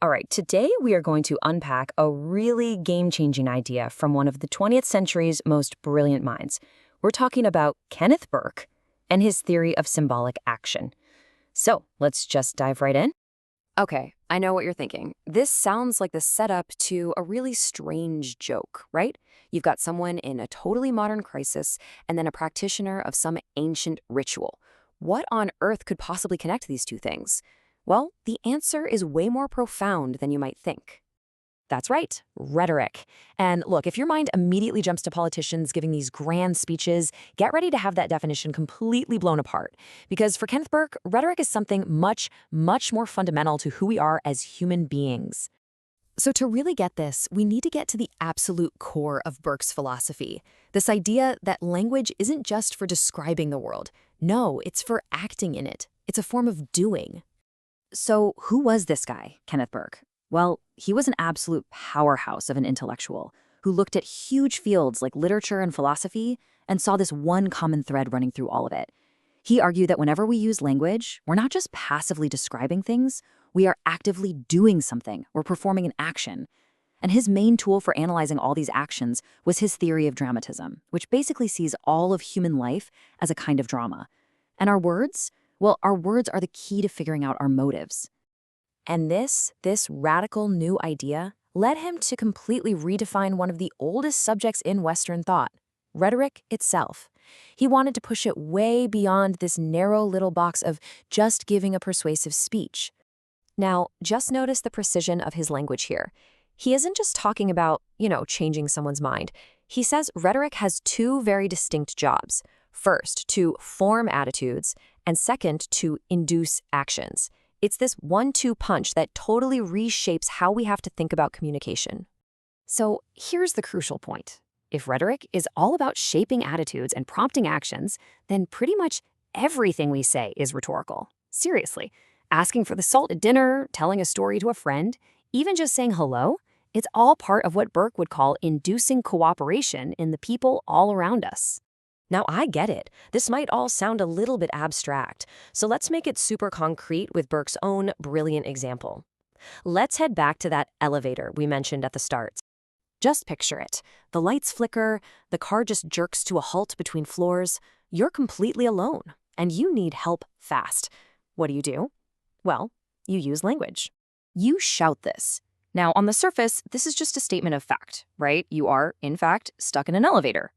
All right, today we are going to unpack a really game-changing idea from one of the 20th century's most brilliant minds. We're talking about Kenneth Burke and his theory of symbolic action. So let's just dive right in. Okay, I know what you're thinking. This sounds like the setup to a really strange joke, right? You've got someone in a totally modern crisis and then a practitioner of some ancient ritual. What on earth could possibly connect these two things? Well, the answer is way more profound than you might think. That's right, rhetoric. And look, if your mind immediately jumps to politicians giving these grand speeches, get ready to have that definition completely blown apart. Because for Kenneth Burke, rhetoric is something much, much more fundamental to who we are as human beings. So to really get this, we need to get to the absolute core of Burke's philosophy. This idea that language isn't just for describing the world. No, it's for acting in it. It's a form of doing. So who was this guy, Kenneth Burke? Well, he was an absolute powerhouse of an intellectual who looked at huge fields like literature and philosophy and saw this one common thread running through all of it. He argued that whenever we use language, we're not just passively describing things, we are actively doing something. We're performing an action. And his main tool for analyzing all these actions was his theory of dramatism, which basically sees all of human life as a kind of drama. And our words? Well, our words are the key to figuring out our motives. And this radical new idea led him to completely redefine one of the oldest subjects in Western thought, rhetoric itself. He wanted to push it way beyond this narrow little box of just giving a persuasive speech. Now, just notice the precision of his language here. He isn't just talking about, changing someone's mind. He says rhetoric has two very distinct jobs. First, to form attitudes, and second, to induce actions. It's this 1-2 punch that totally reshapes how we have to think about communication. So here's the crucial point. If rhetoric is all about shaping attitudes and prompting actions, then pretty much everything we say is rhetorical. Seriously, asking for the salt at dinner, telling a story to a friend, even just saying hello, it's all part of what Burke would call inducing cooperation in the people all around us. Now, I get it. This might all sound a little bit abstract, so let's make it super concrete with Burke's own brilliant example. Let's head back to that elevator we mentioned at the start. Just picture it. The lights flicker, the car just jerks to a halt between floors. You're completely alone, and you need help fast. What do? Well, you use language. You shout this. Now, on the surface, this is just a statement of fact, right? You are, in fact, stuck in an elevator.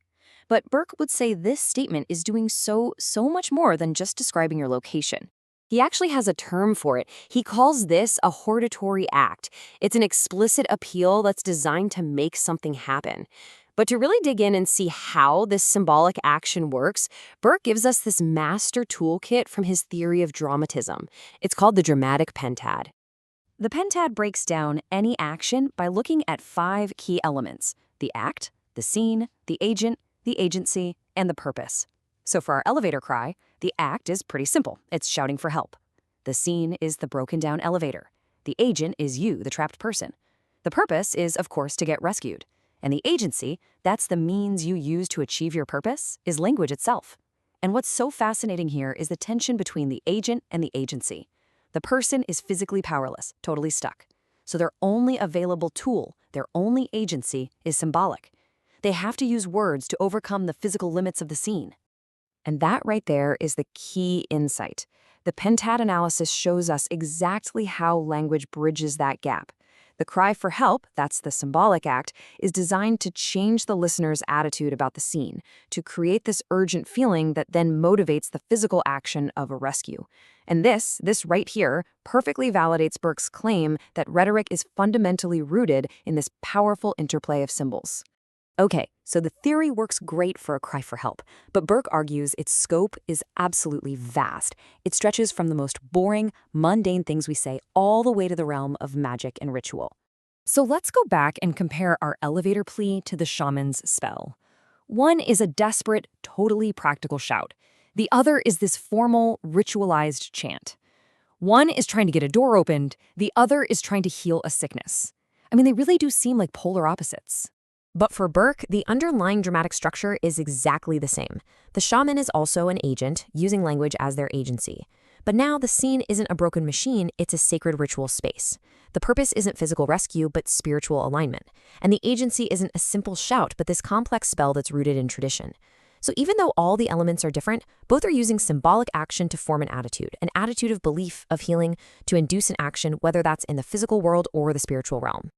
But Burke would say this statement is doing so much more than just describing your location. He actually has a term for it. He calls this a hortatory act. It's an explicit appeal that's designed to make something happen. But to really dig in and see how this symbolic action works, Burke gives us this master toolkit from his theory of dramatism. It's called the dramatic pentad. The pentad breaks down any action by looking at 5 key elements: the act, the scene, the agent, the agency, and the purpose. So for our elevator cry, the act is pretty simple. It's shouting for help. The scene is the broken down elevator. The agent is you, the trapped person. The purpose is, of course, to get rescued. And the agency, that's the means you use to achieve your purpose, is language itself. And what's so fascinating here is the tension between the agent and the agency. The person is physically powerless, totally stuck. So their only available tool, their only agency, is symbolic. They have to use words to overcome the physical limits of the scene. And that right there is the key insight. The pentad analysis shows us exactly how language bridges that gap. The cry for help, that's the symbolic act, is designed to change the listener's attitude about the scene, to create this urgent feeling that then motivates the physical action of a rescue. And this right here, perfectly validates Burke's claim that rhetoric is fundamentally rooted in this powerful interplay of symbols. Okay, so the theory works great for a cry for help, but Burke argues its scope is absolutely vast. It stretches from the most boring, mundane things we say all the way to the realm of magic and ritual. So let's go back and compare our elevator plea to the shaman's spell. One is a desperate, totally practical shout. The other is this formal, ritualized chant. One is trying to get a door opened, the other is trying to heal a sickness. I mean, they really do seem like polar opposites. But for Burke, the underlying dramatic structure is exactly the same. The shaman is also an agent, using language as their agency. But now the scene isn't a broken machine, it's a sacred ritual space. The purpose isn't physical rescue, but spiritual alignment. And the agency isn't a simple shout, but this complex spell that's rooted in tradition. So even though all the elements are different, both are using symbolic action to form an attitude of belief, of healing, to induce an action, whether that's in the physical world or the spiritual realm.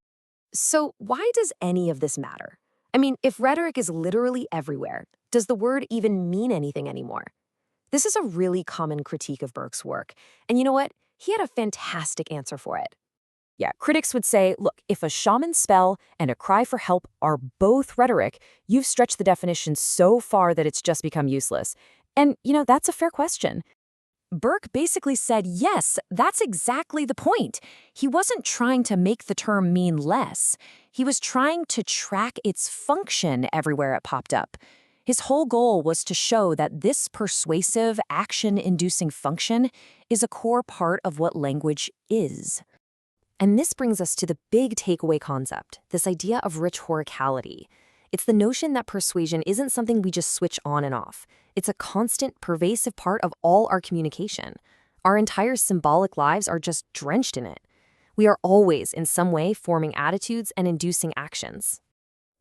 So why does any of this matter? I mean, if rhetoric is literally everywhere, does the word even mean anything anymore? This is a really common critique of Burke's work. And you know what? He had a fantastic answer for it. Yeah, critics would say, look, if a shaman spell and a cry for help are both rhetoric, you've stretched the definition so far that it's just become useless. And, that's a fair question. Burke basically said, yes, that's exactly the point. He wasn't trying to make the term mean less. He was trying to track its function everywhere it popped up. His whole goal was to show that this persuasive, action-inducing function is a core part of what language is. And this brings us to the big takeaway concept, this idea of rhetoricality. It's the notion that persuasion isn't something we just switch on and off. It's a constant, pervasive part of all our communication. Our entire symbolic lives are just drenched in it. We are always, in some way, forming attitudes and inducing actions.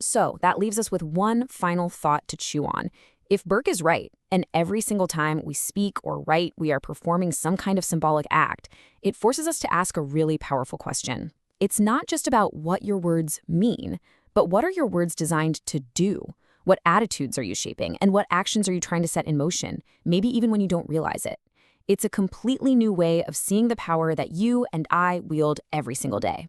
So that leaves us with one final thought to chew on. If Burke is right, and every single time we speak or write, we are performing some kind of symbolic act, it forces us to ask a really powerful question. It's not just about what your words mean, but what are your words designed to do? What attitudes are you shaping, and what actions are you trying to set in motion, maybe even when you don't realize it? It's a completely new way of seeing the power that you and I wield every single day.